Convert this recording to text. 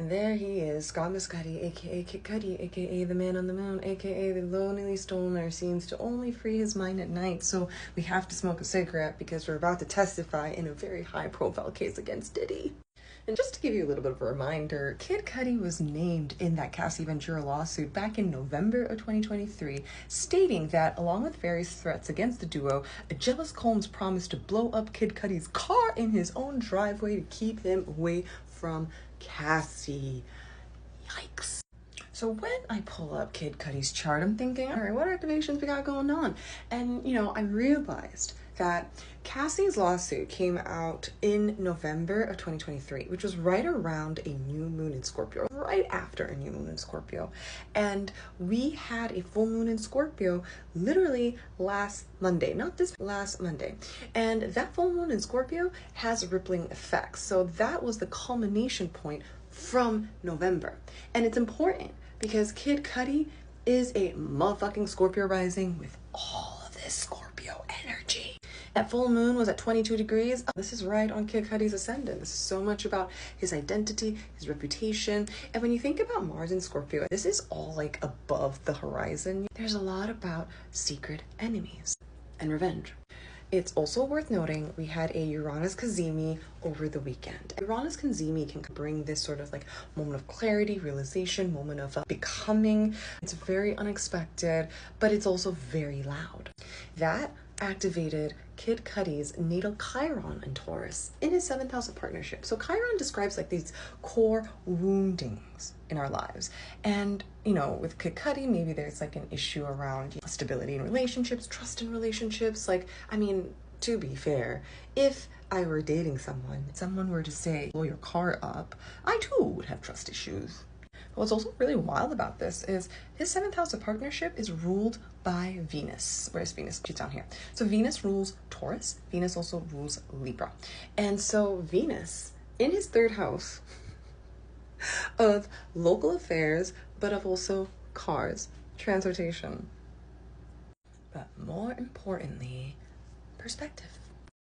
And there he is, Scott Cudi, aka Kid Cudi, aka the man on the moon, aka the lonely stoner, seems to only free his mind at night. So we have to smoke a cigarette because we're about to testify in a very high-profile case against Diddy. And just to give you a little bit of a reminder, Kid Cudi was named in that Cassie Ventura lawsuit back in November of 2023, stating that, along with various threats against the duo, a jealous Combs promised to blow up Kid Cudi's car in his own driveway to keep him away from Cassie. Yikes. So when I pull up Kid Cudi's chart, I'm thinking, all right, what activations we got going on? And, I realized that Cassie's lawsuit came out in November of 2023, which was right around a new moon in Scorpio, right after a new moon in Scorpio. And we had a full moon in Scorpio literally last Monday, not this last Monday. And that full moon in Scorpio has rippling effects. So that was the culmination point from November. And it's important because Kid Cudi is a motherfucking Scorpio rising with all of this Scorpio energy. That full moon was at 22 degrees. This is right on Kid Cudi's ascendant. This is so much about his identity, his reputation. And when you think about Mars in Scorpio, this is all like above the horizon. There's a lot about secret enemies and revenge. It's also worth noting we had a Uranus Cazimi over the weekend. Uranus Cazimi can bring this sort of like moment of clarity, realization, moment of becoming. It's very unexpected, but it's also very loud. That activated Kid Cudi's natal Chiron in Taurus in his 7th house of partnership. So Chiron describes like these core woundings in our lives. And, with Kid Cudi, maybe there's like an issue around stability in relationships, trust in relationships. To be fair, if I were dating someone were to say, blow your car up, I too would have trust issues. But what's also really wild about this is his 7th house of partnership is ruled by Venus. Where's Venus? She's down here. So Venus rules Taurus. Venus also rules Libra. And so Venus, in his 3rd house of local affairs, but of also cars, transportation. But more importantly, perspective.